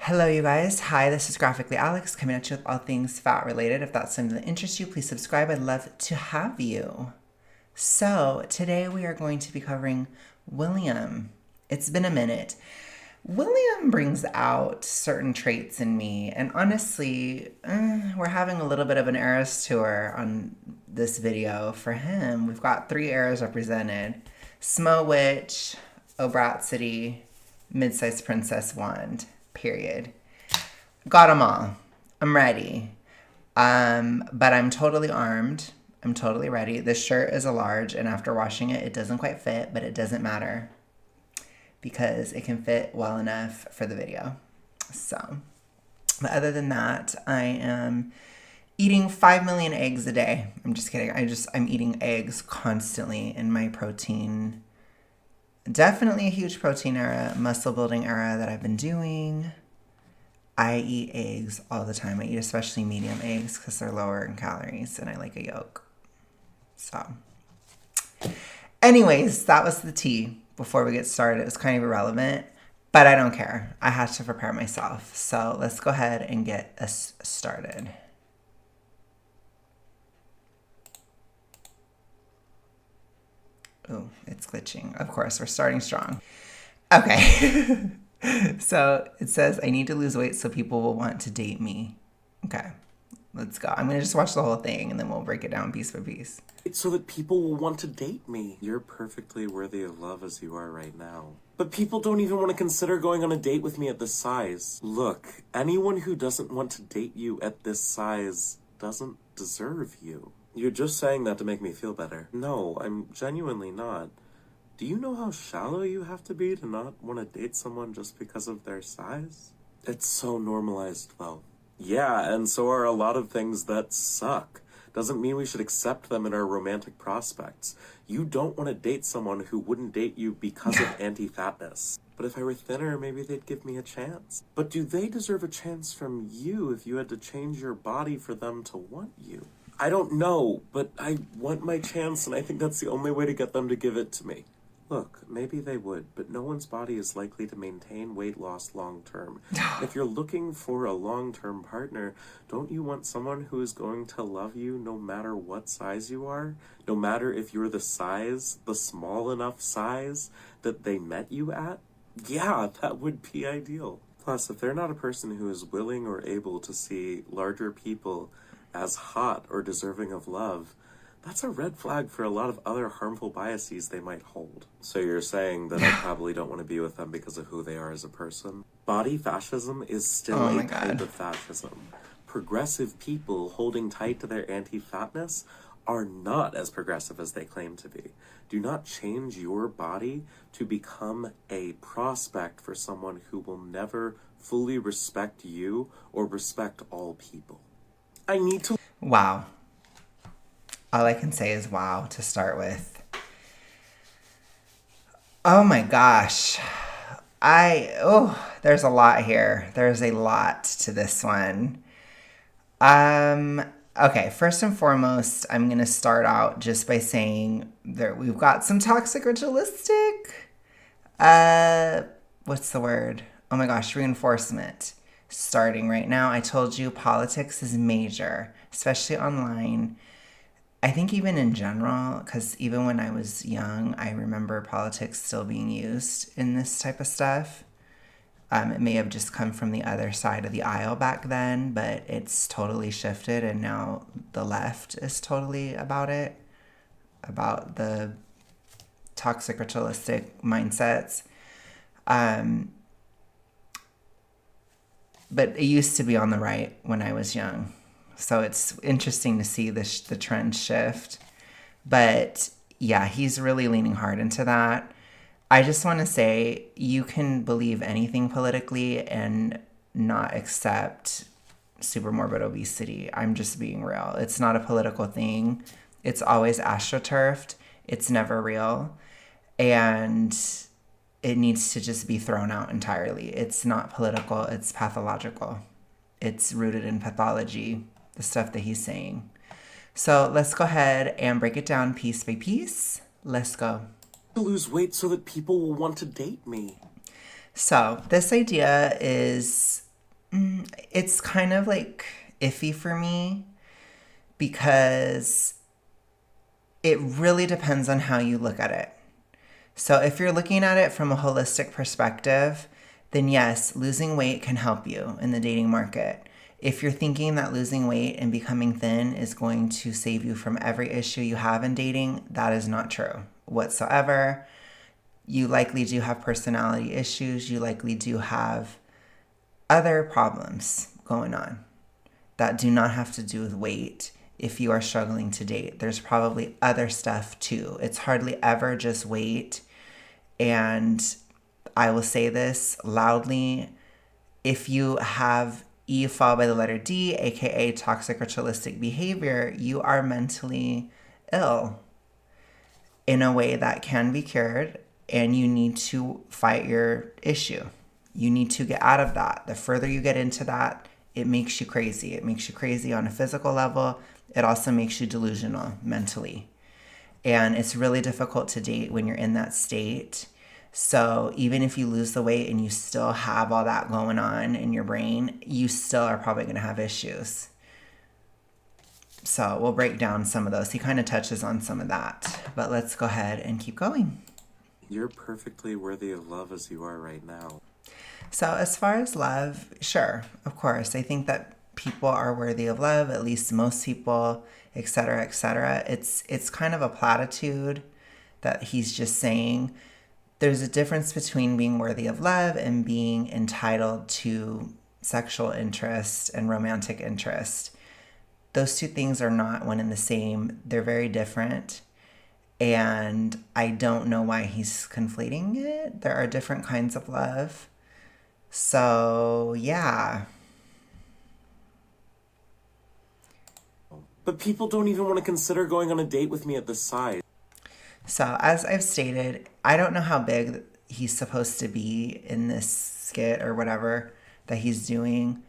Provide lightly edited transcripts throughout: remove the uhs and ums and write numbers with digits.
Hello, you guys. Hi, this is Graphically Alex coming at you with all things fat related. If that's something that interests you, please subscribe. I'd love to have you. So, today we are going to be covering William. It's been a minute. William brings out certain traits in me, and honestly, we're having a little bit of an eras tour on this video for him. We've got 3 eras represented: Smo Witch, Obracity, Mid-Sized Princess Wand. Period. Got them all. I'm ready. But I'm totally armed. I'm totally ready. This shirt is a large, and after washing it, it doesn't quite fit, but it doesn't matter because it can fit well enough for the video. So, but other than that, I am eating 5 million eggs a day. I'm just kidding. I'm eating eggs constantly in my protein. Definitely a huge protein era, muscle building era that I've been doing. I eat eggs all the time. I eat especially medium eggs because they're lower in calories and I like a yolk. So, anyways, that was the tea. Before we get started, it was kind of irrelevant, but I don't care. I had to prepare myself. So let's go ahead and get us started. Oh, it's glitching. Of course, we're starting strong. Okay. So it says, I need to lose weight so people will want to date me. Okay, let's go. I'm going to just watch the whole thing and then we'll break it down piece by piece. So that people will want to date me. You're perfectly worthy of love as you are right now. But people don't even want to consider going on a date with me at this size. Look, anyone who doesn't want to date you at this size doesn't deserve you. You're just saying that to make me feel better. No, I'm genuinely not. Do you know how shallow you have to be to not want to date someone just because of their size? It's so normalized, though. Yeah, and so are a lot of things that suck. Doesn't mean we should accept them in our romantic prospects. You don't want to date someone who wouldn't date you because of anti-fatness. But if I were thinner, maybe they'd give me a chance. But do they deserve a chance from you if you had to change your body for them to want you? I don't know, but I want my chance, and I think that's the only way to get them to give it to me. Look, maybe they would, but no one's body is likely to maintain weight loss long-term. If you're looking for a long-term partner, don't you want someone who is going to love you no matter what size you are? No matter if you're the small enough size that they met you at? Yeah, that would be ideal. Plus, if they're not a person who is willing or able to see larger people as hot or deserving of love, that's a red flag for a lot of other harmful biases they might hold. So you're saying that I probably don't want to be with them because of who they are as a person? Body fascism is still a type of fascism. Progressive people holding tight to their anti-fatness are not as progressive as they claim to be. Do not change your body to become a prospect for someone who will never fully respect you or respect all people. I need to... Wow. All I can say is wow to start with. Oh my gosh. There's a lot here. There's a lot to this one. Okay, first and foremost, I'm going to start out just by saying that we've got some toxic ritualistic. What's the word? Oh my gosh, reinforcement. Starting right now. I told you politics is major, especially online. I think even in general, because even when I was young, I remember politics still being used in this type of stuff. It may have just come from the other side of the aisle back then, but it's totally shifted, and now the left is totally about it, about the toxic ritualistic mindsets. But it used to be on the right when I was young. So it's interesting to see the trend shift. But yeah, he's really leaning hard into that. I just want to say you can believe anything politically and not accept super morbid obesity. I'm just being real. It's not a political thing. It's always astroturfed. It's never real. And it needs to just be thrown out entirely. It's not political. It's pathological. It's rooted in pathology, the stuff that he's saying. So let's go ahead and break it down piece by piece. Let's go. Lose weight so that people will want to date me. So this idea is It's kind of like iffy for me because it really depends on how you look at it. So if you're looking at it from a holistic perspective, then yes, losing weight can help you in the dating market. If you're thinking that losing weight and becoming thin is going to save you from every issue you have in dating, that is not true whatsoever. You likely do have personality issues. You likely do have other problems going on that do not have to do with weight. If you are struggling to date, there's probably other stuff too. It's hardly ever just weight. And I will say this loudly: if you have E followed by the letter D, aka toxic ritualistic behavior, you are mentally ill in a way that can be cured, and you need to fight your issue. You need to get out of that. The further you get into that, it makes you crazy. It makes you crazy on a physical level. It also makes you delusional mentally. And it's really difficult to date when you're in that state. So even if you lose the weight and you still have all that going on in your brain, you still are probably going to have issues. So we'll break down some of those. He kind of touches on some of that, but let's go ahead and keep going. You're perfectly worthy of love as you are right now. So as far as love, sure, of course. I think that people are worthy of love, at least most people, etc., etc. It's kind of a platitude that he's just saying. There's a difference between being worthy of love and being entitled to sexual interest and romantic interest. Those two things are not one and the same. They're very different. And I don't know why he's conflating it. There are different kinds of love. So, yeah. But people don't even want to consider going on a date with me at this size. So, as I've stated, I don't know how big he's supposed to be in this skit or whatever that he's doing.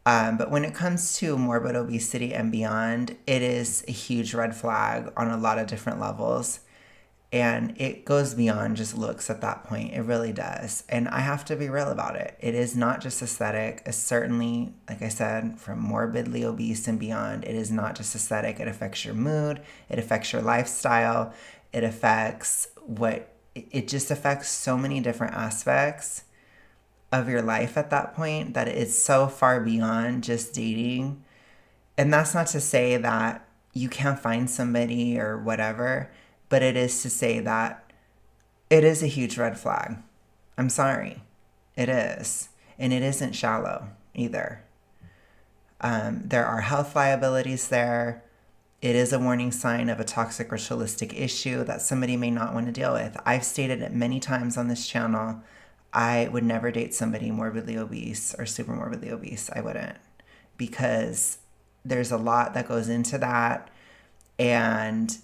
But when it comes to morbid obesity and beyond, it is a huge red flag on a lot of different levels. And it goes beyond just looks at that point. It really does. And I have to be real about it. It is not just aesthetic. It's certainly, like I said, from morbidly obese and beyond, it is not just aesthetic. It affects your mood. It affects your lifestyle. It affects it just affects so many different aspects of your life at that point that it's so far beyond just dating. And that's not to say that you can't find somebody or whatever, but it is to say that it is a huge red flag. I'm sorry. It is. And it isn't shallow either. There are health liabilities there. It is a warning sign of a toxic ritualistic issue that somebody may not want to deal with. I've stated it many times on this channel. I would never date somebody morbidly obese or super morbidly obese. I wouldn't. Because there's a lot that goes into that. And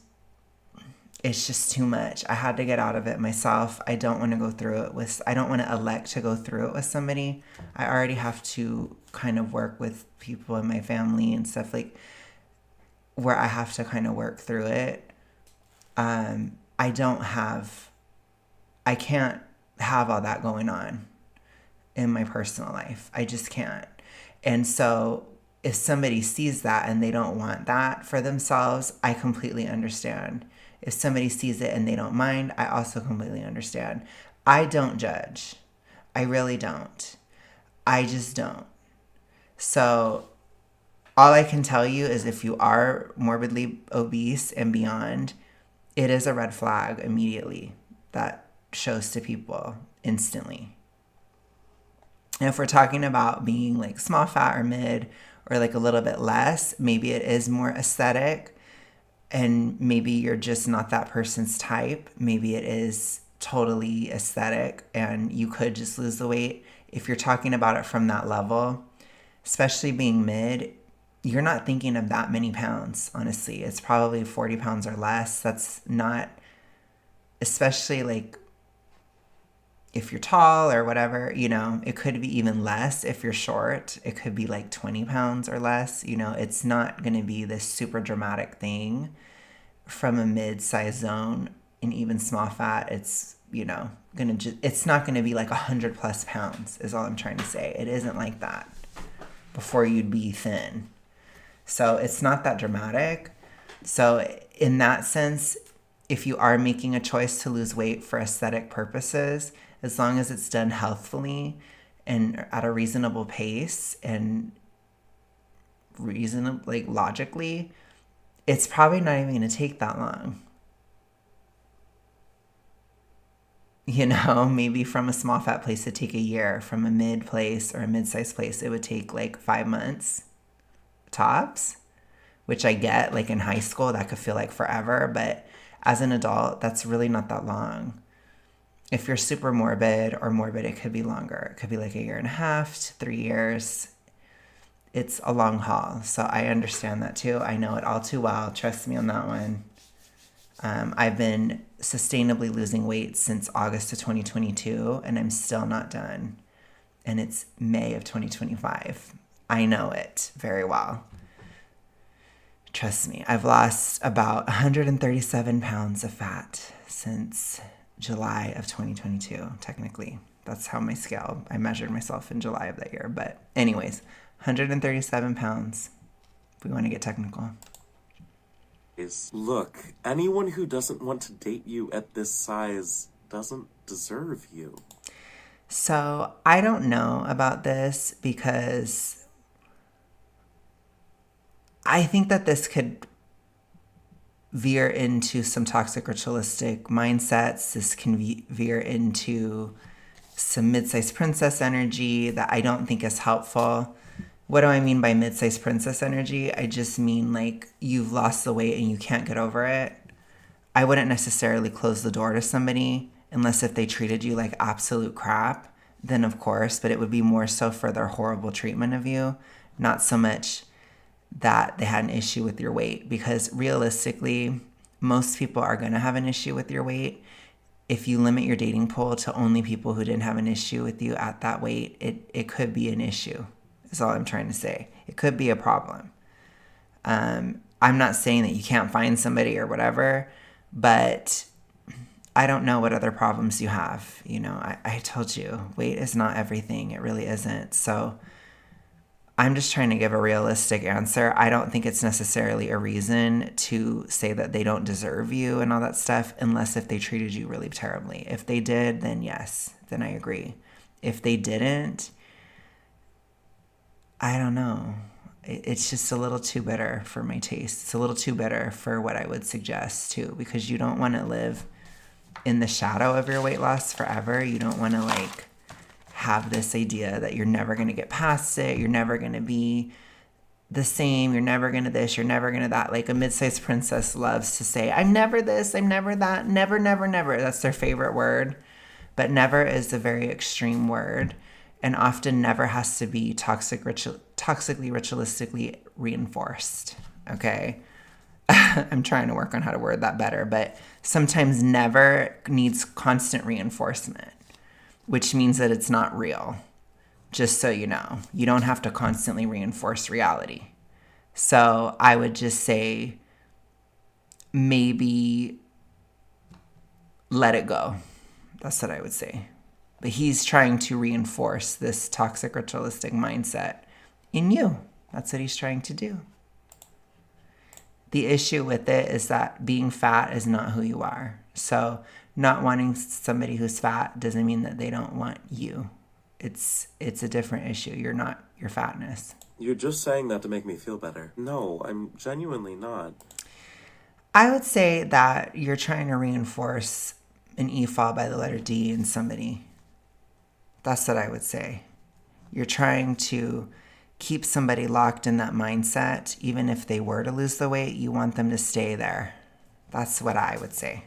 it's just too much. I had to get out of it myself. I don't want to go through it I don't want to elect to go through it with somebody. I already have to kind of work with people in my family and stuff like where I have to kind of work through it. I can't have all that going on in my personal life. I just can't. And so if somebody sees that and they don't want that for themselves, I completely understand. If somebody sees it and they don't mind, I also completely understand. I don't judge. I really don't. I just don't. So all I can tell you is if you are morbidly obese and beyond, it is a red flag immediately that shows to people instantly. And if we're talking about being like small fat or mid or like a little bit less, maybe it is more aesthetic and maybe you're just not that person's type. Maybe it is totally aesthetic and you could just lose the weight. If you're talking about it from that level, especially being mid, you're not thinking of that many pounds, honestly. It's probably 40 pounds or less. That's not, especially like if you're tall or whatever, it could be even less if you're short. It could be like 20 pounds or less. It's not going to be this super dramatic thing from a mid-size zone. And even small fat, it's, it's not going to be like 100 plus pounds is all I'm trying to say. It isn't like that. before you'd be thin. So it's not that dramatic. So in that sense, if you are making a choice to lose weight for aesthetic purposes, as long as it's done healthfully and at a reasonable pace and like logically, it's probably not even going to take that long. You know, maybe from a small fat place it'd take a year. From a mid place or a mid-sized place, it would take like 5 months tops, which I get. Like in high school, that could feel like forever, but as an adult, that's really not that long. If you're super morbid or morbid, it could be longer. It could be like a year and a half to 3 years. It's a long haul. So I understand that too. I know it all too well. Trust me on that one. I've been sustainably losing weight since August of 2022, and I'm still not done. And it's May of 2025. I know it very well. Trust me, I've lost about 137 pounds of fat since July of 2022, technically. That's how my scale, I measured myself in July of that year. But anyways, 137 pounds, if we want to get technical. Look, anyone who doesn't want to date you at this size doesn't deserve you. So I don't know about this because I think that this could veer into some toxic ritualistic mindsets. This can veer into some mid-sized princess energy that I don't think is helpful. What do I mean by mid-sized princess energy? I just mean like you've lost the weight and you can't get over it. I wouldn't necessarily close the door to somebody unless if they treated you like absolute crap, then of course, but it would be more so for their horrible treatment of you, not so much that they had an issue with your weight, because realistically, most people are going to have an issue with your weight. If you limit your dating pool to only people who didn't have an issue with you at that weight, it could be an issue. Is all I'm trying to say. It could be a problem. I'm not saying that you can't find somebody or whatever, but I don't know what other problems you have. You know, I told you, weight is not everything. It really isn't. So I'm just trying to give a realistic answer. I don't think it's necessarily a reason to say that they don't deserve you and all that stuff, unless if they treated you really terribly. If they did, then yes, then I agree. If they didn't, I don't know. It's just a little too bitter for my taste. It's a little too bitter for what I would suggest too, because you don't want to live in the shadow of your weight loss forever. You don't want to like have this idea that you're never going to get past it. You're never going to be the same. You're never going to this. You're never going to that. Like a mid-sized princess loves to say, I'm never this. I'm never that. Never, never, never. That's their favorite word. But never is a very extreme word. And often never has to be toxically, ritualistically reinforced, okay? I'm trying to work on how to word that better, but sometimes never needs constant reinforcement, which means that it's not real, just so you know. You don't have to constantly reinforce reality. So I would just say maybe let it go. That's what I would say. But he's trying to reinforce this toxic ritualistic mindset in you. That's what he's trying to do. The issue with it is that being fat is not who you are. So not wanting somebody who's fat doesn't mean that they don't want you. It's a different issue. You're not your fatness. You're just saying that to make me feel better. No, I'm genuinely not. I would say that you're trying to reinforce an E followed by the letter D in somebody. That's what I would say. You're trying to keep somebody locked in that mindset. Even if they were to lose the weight, you want them to stay there. That's what I would say.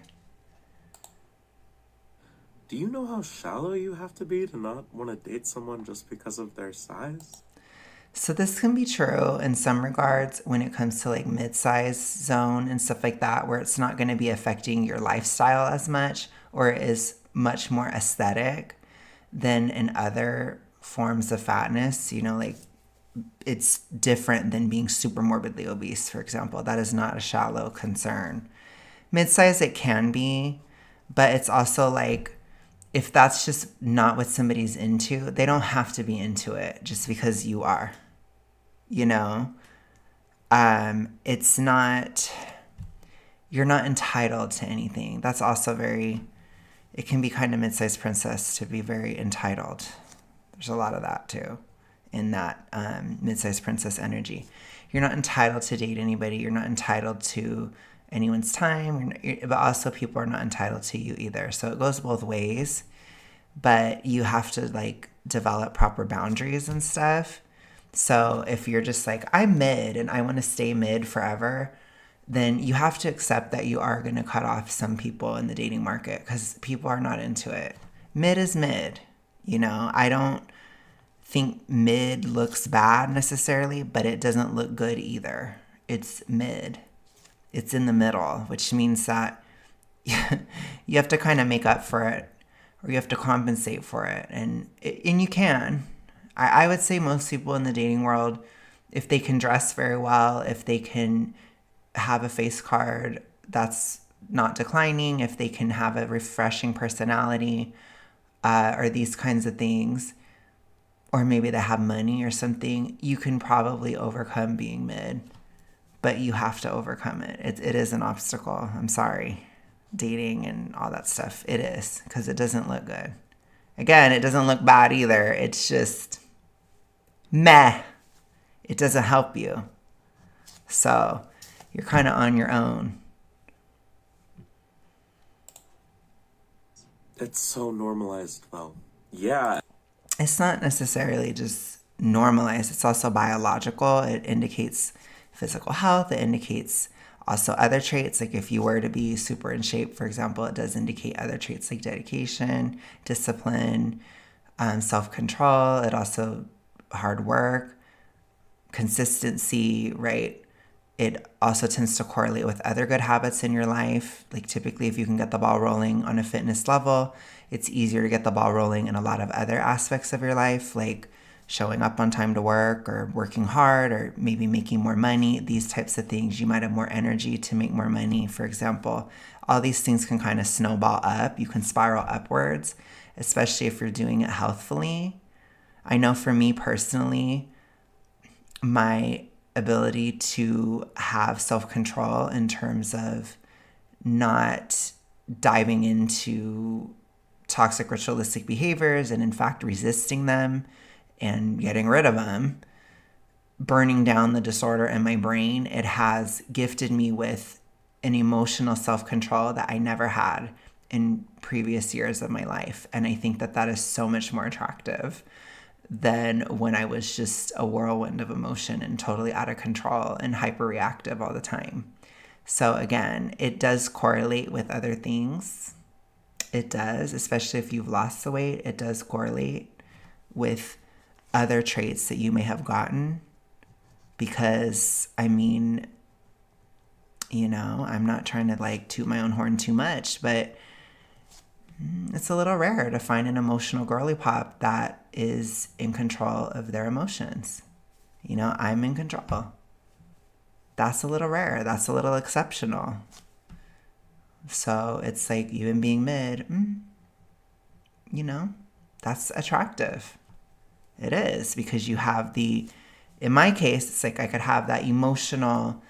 Do you know how shallow you have to be to not want to date someone just because of their size? So this can be true in some regards when it comes to like mid-size zone and stuff like that, where it's not going to be affecting your lifestyle as much, or it is much more aesthetic than in other forms of fatness. You know, like it's different than being super morbidly obese, for example. That is not a shallow concern. Mid-size, it can be, but it's also like, if that's just not what somebody's into, they don't have to be into it just because you are. you know? It's not, you're not entitled to anything. That's also very, it can be kind of mid-sized princess to be very entitled. There's a lot of that too in that mid-sized princess energy. You're not entitled to date anybody. You're not entitled to anyone's time, but also people are not entitled to you either. So it goes both ways, but you have to like develop proper boundaries and stuff. So if you're just like, I'm mid and I want to stay mid forever, then you have to accept that you are going to cut off some people in the dating market because people are not into it. Mid is mid. I don't think mid looks bad necessarily, but it doesn't look good either. It's mid. It's in the middle, which means that you have to kind of make up for it, or you have to compensate for it. And you can. I would say most people in the dating world, if they can dress very well, if they can have a face card that's not declining, if they can have a refreshing personality, or these kinds of things, or maybe they have money or something, you can probably overcome being mid. But you have to overcome it. It is an obstacle. I'm sorry. Dating and all that stuff. It is, because it doesn't look good. Again, it doesn't look bad either. It's just meh. It doesn't help you. So you're kind of on your own. It's so normalized, though. Yeah. It's not necessarily just normalized. It's also biological. It indicates physical health. It indicates also other traits. Like if you were to be super in shape, for example, it does indicate other traits like dedication, discipline, self-control. It also hard work, consistency, right? It also tends to correlate with other good habits in your life. Like typically if you can get the ball rolling on a fitness level, it's easier to get the ball rolling in a lot of other aspects of your life, like showing up on time to work or working hard or maybe making more money, these types of things. You might have more energy to make more money, for example. All these things can kind of snowball up. You can spiral upwards, especially if you're doing it healthfully. I know for me personally, my ability to have self-control in terms of not diving into toxic ritualistic behaviors and in fact resisting them and getting rid of them, burning down the disorder in my brain, it has gifted me with an emotional self-control that I never had in previous years of my life. And I think that that is so much more attractive than when I was just a whirlwind of emotion and totally out of control and hyperreactive all the time. So again, it does correlate with other things. It does, especially if you've lost the weight, it does correlate with other traits that you may have gotten. Because, I mean, I'm not trying to like toot my own horn too much, but it's a little rare to find an emotional girly pop that is in control of their emotions. I'm in control. That's a little rare. That's a little exceptional. So it's like even being mid, that's attractive. It is, because you have in my case, it's like I could have that emotional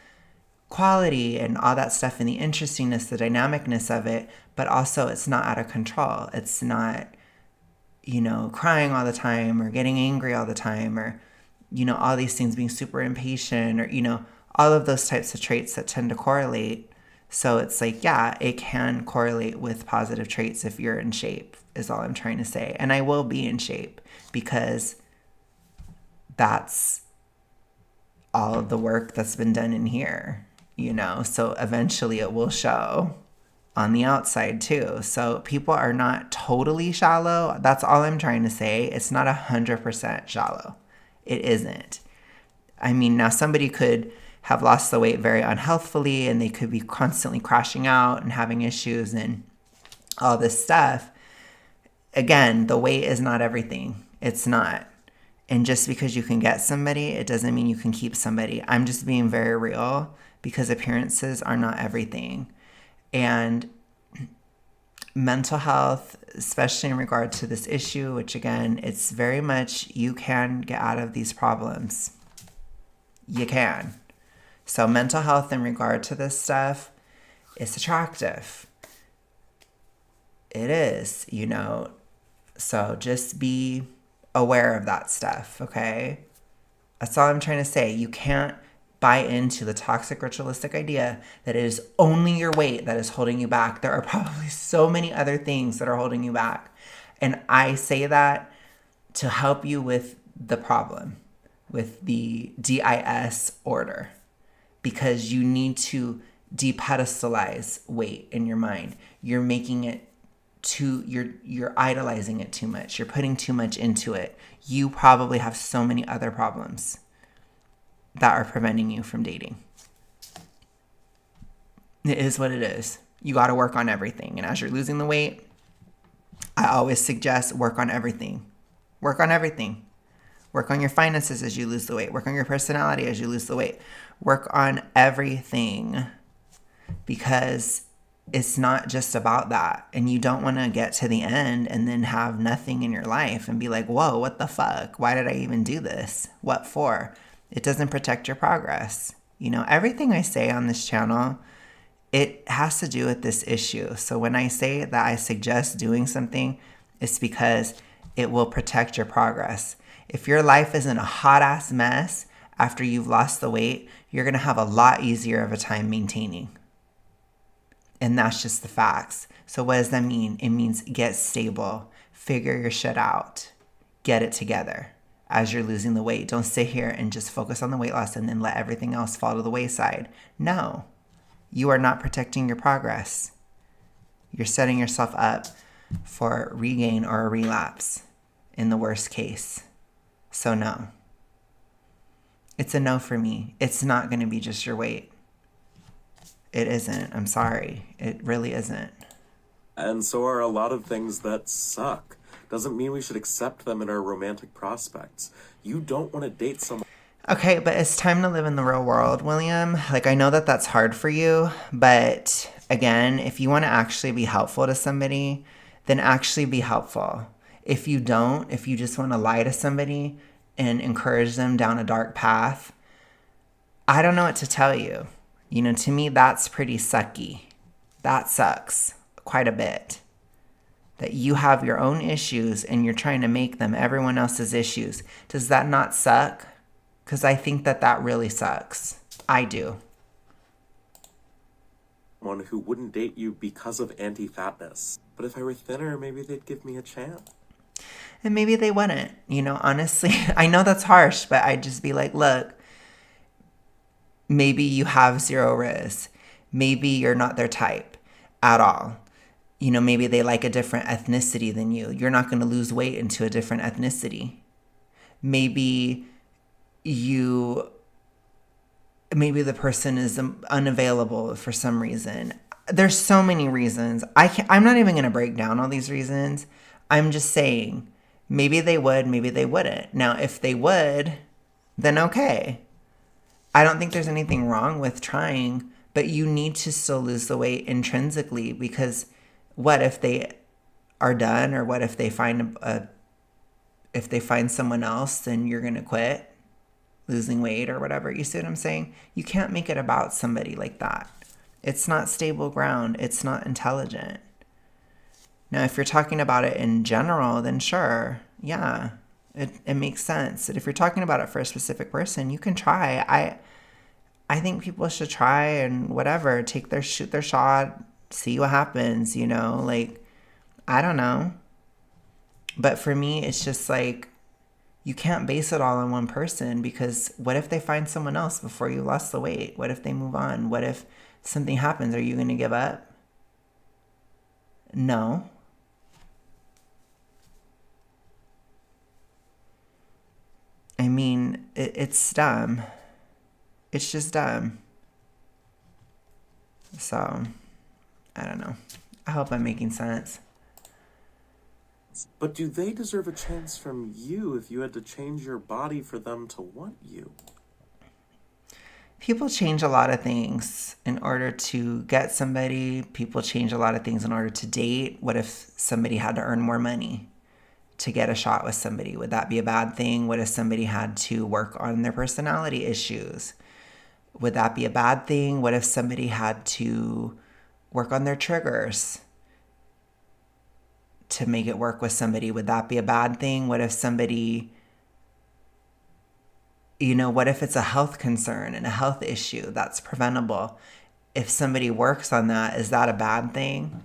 quality and all that stuff and the interestingness, the dynamicness of it, but also it's not out of control. It's not, crying all the time or getting angry all the time or, all these things, being super impatient or, all of those types of traits that tend to correlate. So it's like, yeah, it can correlate with positive traits if you're in shape, is all I'm trying to say. And I will be in shape because that's all of the work that's been done in here, so eventually it will show on the outside too. So people are not totally shallow. That's all I'm trying to say. It's not 100% shallow. It isn't. I mean, now somebody could have lost the weight very unhealthfully and they could be constantly crashing out and having issues and all this stuff. Again, the weight is not everything. It's not. And just because you can get somebody, it doesn't mean you can keep somebody. I'm just being very real because appearances are not everything. And mental health, especially in regard to this issue, which again, it's very much you can get out of these problems. you can. So mental health in regard to this stuff is attractive. It is, So just be aware of that stuff, okay? That's all I'm trying to say. You can't buy into the toxic ritualistic idea that it is only your weight that is holding you back. There are probably so many other things that are holding you back. And I say that to help you with the problem, with the DIS order, because you need to depedestalize weight in your mind. You're making it you're idolizing it too much. You're putting too much into it. You probably have so many other problems that are preventing you from dating. It is what it is. You got to work on everything. And as you're losing the weight, I always suggest work on everything. Work on everything. Work on your finances as you lose the weight. Work on your personality as you lose the weight. Work on everything, because it's not just about that. And you don't want to get to the end and then have nothing in your life and be like, whoa, what the fuck? Why did I even do this? What for? It doesn't protect your progress. Everything I say on this channel, it has to do with this issue. So when I say that I suggest doing something, it's because it will protect your progress. If your life is in a hot ass mess after you've lost the weight, you're going to have a lot easier of a time maintaining. And that's just the facts. So what does that mean? It means get stable, figure your shit out, get it together as you're losing the weight. Don't sit here and just focus on the weight loss and then let everything else fall to the wayside. No, you are not protecting your progress. You're setting yourself up for regain or a relapse in the worst case. So no, it's a no for me. It's not going to be just your weight. It isn't. I'm sorry. It really isn't. And so are a lot of things that suck. Doesn't mean we should accept them in our romantic prospects. You don't want to date someone. Okay, but it's time to live in the real world, William. Like, I know that that's hard for you, but again, if you want to actually be helpful to somebody, then actually be helpful. If you don't, if you just want to lie to somebody and encourage them down a dark path, I don't know what to tell you. To me, that's pretty sucky. That sucks quite a bit. That you have your own issues and you're trying to make them everyone else's issues. Does that not suck? Because I think that really sucks. I do. One who wouldn't date you because of anti-fatness. But if I were thinner, maybe they'd give me a chance. And maybe they wouldn't. Honestly, I know that's harsh, but I'd just be like, look, maybe you have zero riz. Maybe you're not their type at all. Maybe they like a different ethnicity than you. You're not going to lose weight into a different ethnicity. Maybe the person is unavailable for some reason. There's so many reasons. I'm not even going to break down all these reasons. I'm just saying, maybe they would, maybe they wouldn't. Now, if they would, then okay. I don't think there's anything wrong with trying, but you need to still lose the weight intrinsically, because what if they are done, or what if they find if they find someone else, then you're going to quit losing weight or whatever. You see what I'm saying? You can't make it about somebody like that. It's not stable ground. It's not intelligent. Now, if you're talking about it in general, then sure. Yeah, it makes sense. But if you're talking about it for a specific person, you can try. I think people should try and whatever, shoot their shot, see what happens, like, I don't know. But for me, it's just like, you can't base it all on one person, because what if they find someone else before you lost the weight? What if they move on? What if something happens? Are you going to give up? No. I mean, it's dumb. It's just dumb. So, I don't know. I hope I'm making sense. But do they deserve a chance from you if you had to change your body for them to want you? People change a lot of things in order to get somebody. People change a lot of things in order to date. What if somebody had to earn more money? to get a shot with somebody? Would that be a bad thing? What if somebody had to work on their personality issues? Would that be a bad thing? What if somebody had to work on their triggers to make it work with somebody? Would that be a bad thing? What if somebody, what if it's a health concern and a health issue that's preventable? If somebody works on that, is that a bad thing?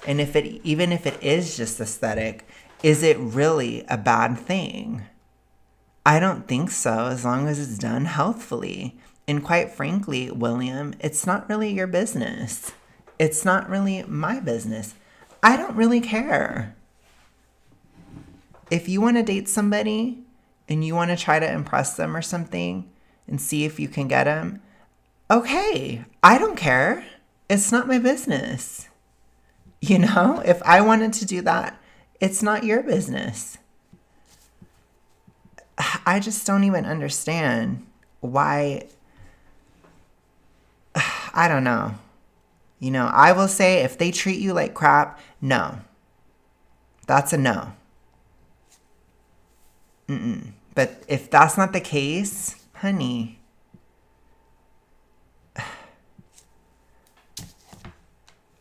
And even if it is just aesthetic, is it really a bad thing? I don't think so, as long as it's done healthfully. And quite frankly, William, it's not really your business. It's not really my business. I don't really care. If you want to date somebody and you want to try to impress them or something and see if you can get them, okay, I don't care. It's not my business. If I wanted to do that, it's not your business. I just don't even understand why. I don't know. I will say if they treat you like crap, no. That's a no. But if that's not the case, honey,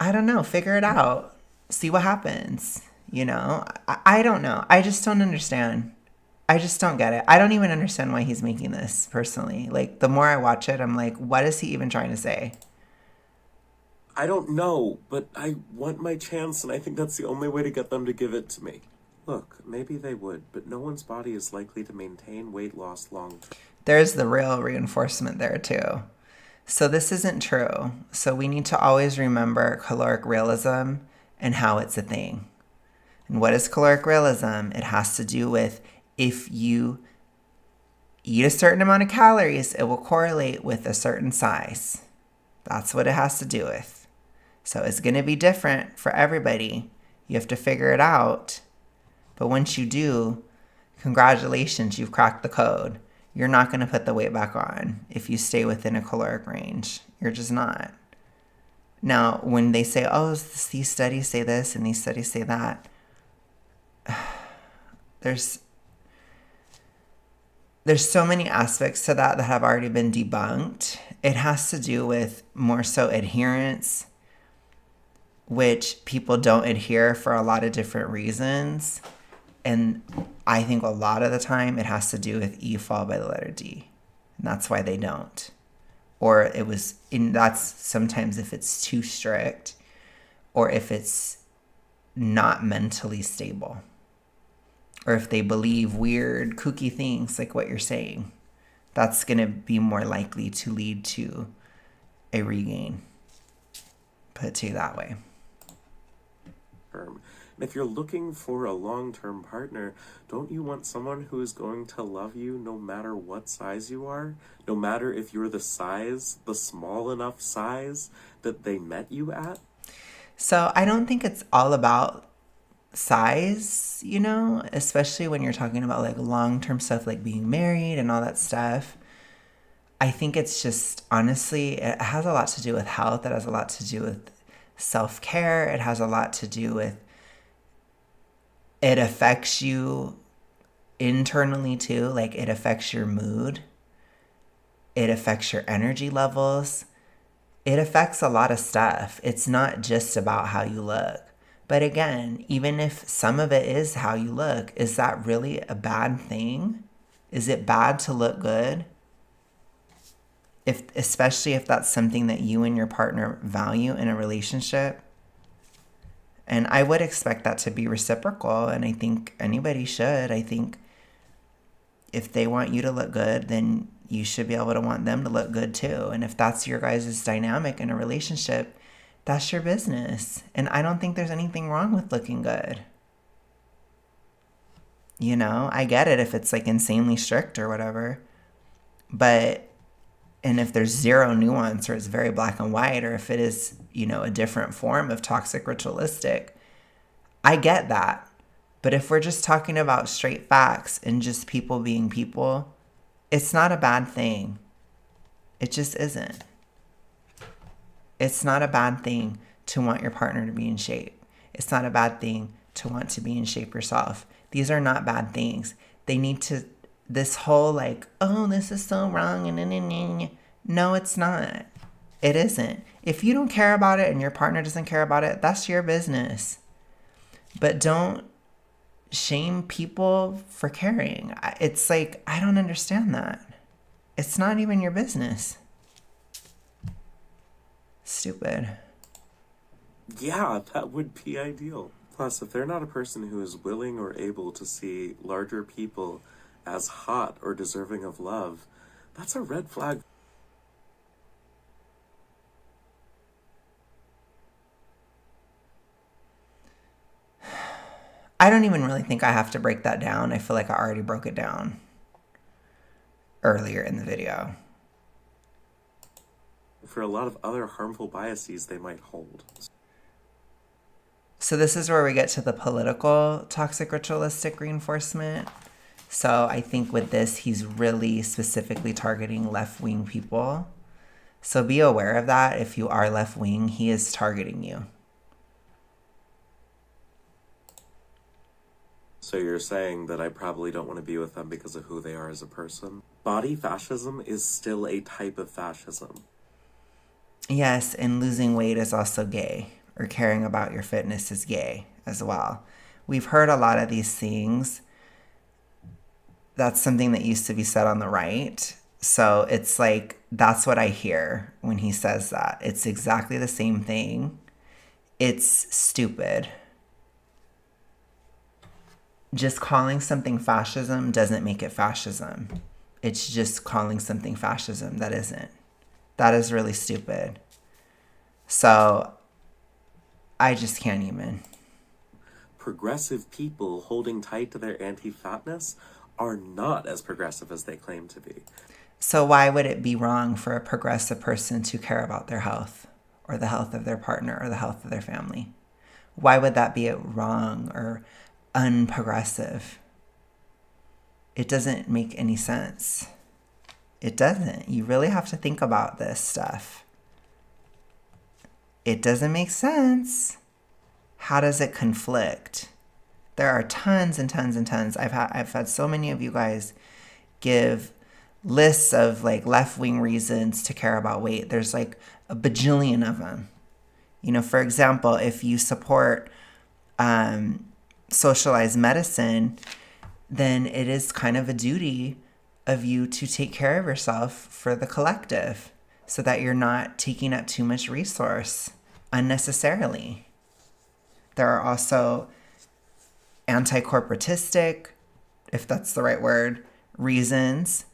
I don't know. Figure it out. See what happens. I don't know. I just don't understand. I just don't get it. I don't even understand why he's making this personally. Like, the more I watch it, I'm like, what is he even trying to say? I don't know, but I want my chance, and I think that's the only way to get them to give it to me. Look, maybe they would, but no one's body is likely to maintain weight loss long term. There's the real reinforcement there, too. So this isn't true. So we need to always remember caloric realism and how it's a thing. And what is caloric realism? It has to do with if you eat a certain amount of calories, it will correlate with a certain size. That's what it has to do with. So it's going to be different for everybody. You have to figure it out. But once you do, congratulations, you've cracked the code. You're not going to put the weight back on if you stay within a caloric range. You're just not. Now, when they say, oh, these studies say this and these studies say that, there's so many aspects to that have already been debunked. It has to do with more so adherence, which people don't adhere for a lot of different reasons. And I think a lot of the time it has to do with E fall by the letter D. And that's why they don't. Or that's sometimes if it's too strict or if it's not mentally stable. Or if they believe weird, kooky things like what you're saying. That's going to be more likely to lead to a regain. Put it to you that way. And if you're looking for a long-term partner, don't you want someone who is going to love you no matter what size you are? No matter if you're the small enough size that they met you at? So I don't think it's all about size, especially when you're talking about like long-term stuff like being married and all that stuff. I think it's just, honestly, it has a lot to do with health. It has a lot to do with self-care. It has a lot to do with, it affects you internally too. Like, it affects your mood. It affects your energy levels. It affects a lot of stuff. It's not just about how you look. But again, even if some of it is how you look, is that really a bad thing? Is it bad to look good? Especially if that's something that you and your partner value in a relationship. And I would expect that to be reciprocal, and I think anybody should. I think if they want you to look good, then you should be able to want them to look good too. And if that's your guys' dynamic in a relationship, that's your business. And I don't think there's anything wrong with looking good. I get it if it's like insanely strict or whatever. And if there's zero nuance or it's very black and white, or if it is, a different form of toxic ritualistic, I get that. But if we're just talking about straight facts and just people being people, it's not a bad thing. It just isn't. It's not a bad thing to want your partner to be in shape. It's not a bad thing to want to be in shape yourself. These are not bad things. They need to, this whole like, oh, this is so wrong. And no, it's not. It isn't. If you don't care about it and your partner doesn't care about it, that's your business. But don't shame people for caring. It's like, I don't understand that. It's not even your business. Stupid. Yeah, that would be ideal. Plus, if they're not a person who is willing or able to see larger people as hot or deserving of love, that's a red flag. I don't even really think I have to break that down. I feel like I already broke it down earlier in the video. For a lot of other harmful biases they might hold. So this is where we get to the political toxic ritualistic reinforcement. So I think with this, he's really specifically targeting left-wing people. So be aware of that. If you are left-wing, he is targeting you. So you're saying that I probably don't want to be with them because of who they are as a person? Body fascism is still a type of fascism. Yes, and losing weight is also gay, or caring about your fitness is gay as well. We've heard a lot of these things. That's something that used to be said on the right. So it's like, that's what I hear when he says that. It's exactly the same thing. It's stupid. Just calling something fascism doesn't make it fascism. It's just calling something fascism that isn't. That is really stupid. So I just can't even. Progressive people holding tight to their anti-fatness are not as progressive as they claim to be. So why would it be wrong for a progressive person to care about their health or the health of their partner or the health of their family? Why would that be wrong or unprogressive? It doesn't make any sense. It doesn't. You really have to think about this stuff. It doesn't make sense. How does it conflict? There are tons and tons and tons. I've had so many of you guys give lists of like left-wing reasons to care about weight. There's like a bajillion of them. You know, for example, if you support socialized medicine, then it is kind of a duty of you to take care of yourself for the collective so that you're not taking up too much resource unnecessarily. There are also anti-corporatistic, if that's the right word, reasons.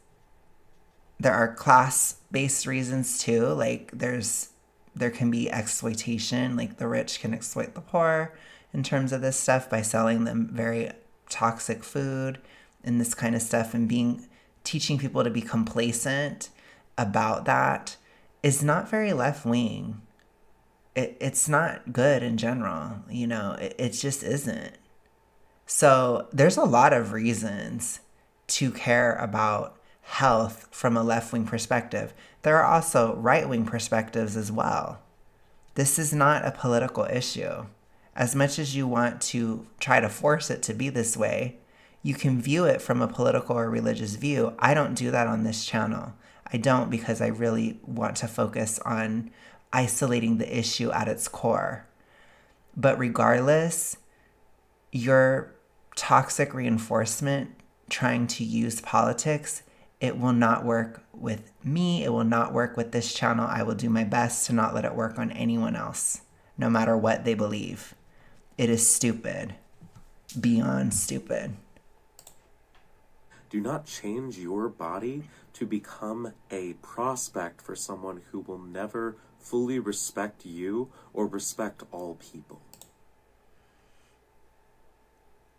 There are class-based reasons too, like there can be exploitation, like the rich can exploit the poor in terms of this stuff by selling them very toxic food and this kind of stuff, and teaching people to be complacent about that is not very left-wing. It's not good in general, you know, it just isn't. So there's a lot of reasons to care about health from a left-wing perspective. There are also right-wing perspectives as well. This is not a political issue. As much as you want to try to force it to be this way, you can view it from a political or religious view. I don't do that on this channel. I don't, because I really want to focus on isolating the issue at its core. But regardless, your toxic reinforcement trying to use politics, it will not work with me. It will not work with this channel. I will do my best to not let it work on anyone else, no matter what they believe. It is stupid. Beyond stupid. Do not change your body to become a prospect for someone who will never fully respect you or respect all people.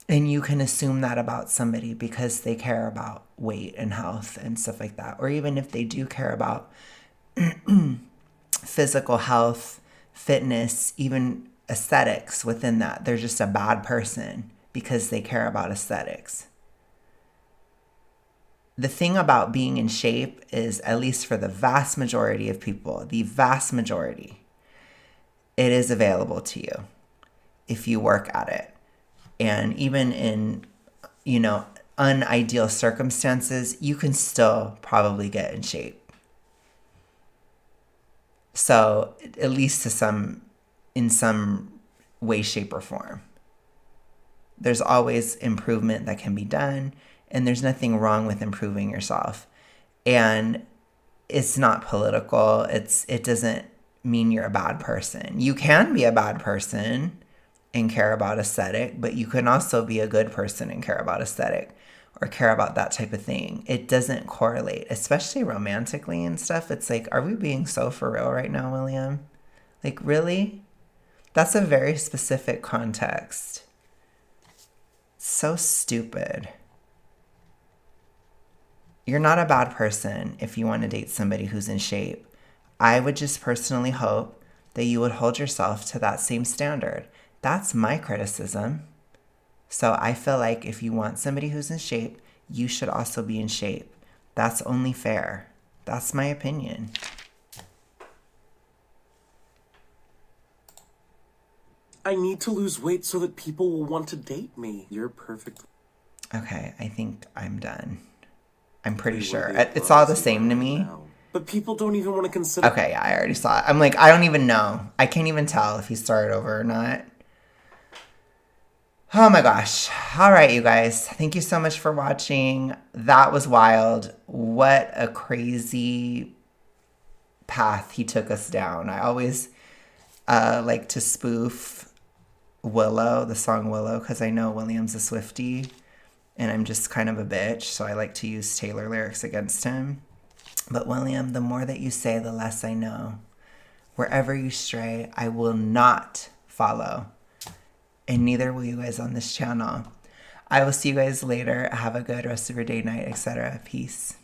And you can assume that about somebody because they care about weight and health and stuff like that. Or even if they do care about physical health, fitness, even aesthetics within that, they're just a bad person because they care about aesthetics. The thing about being in shape is, at least for the vast majority of people, the vast majority, it is available to you if you work at it. And even in you know, unideal circumstances, you can still probably get in shape. So at least in some way, shape, or form. There's always improvement that can be done, and there's nothing wrong with improving yourself. And it's not political. It doesn't mean you're a bad person. You can be a bad person and care about aesthetic, but you can also be a good person and care about aesthetic or care about that type of thing. It doesn't correlate, especially romantically and stuff. It's like, are we being so for real right now, William? Like, really? That's a very specific context. So stupid. You're not a bad person if you want to date somebody who's in shape. I would just personally hope that you would hold yourself to that same standard. That's my criticism. So I feel like if you want somebody who's in shape, you should also be in shape. That's only fair. That's my opinion. I need to lose weight so that people will want to date me. You're perfect. Okay, I think I'm done. I'm pretty You sure. worthy of It's love all as the you same are to right me. now. But people don't even want to consider. Okay, yeah, I already saw it. I'm like, I don't even know. I can't even tell if he started over or not. Oh my gosh. All right, you guys. Thank you so much for watching. That was wild. What a crazy path he took us down. I always like to spoof Willow, the song Willow, because I know William's a Swiftie and I'm just kind of a bitch. So I like to use Taylor lyrics against him. But William, the more that you say, the less I know. Wherever you stray, I will not follow. And neither will you guys on this channel. I will see you guys later. Have a good rest of your day, night, etc. Peace.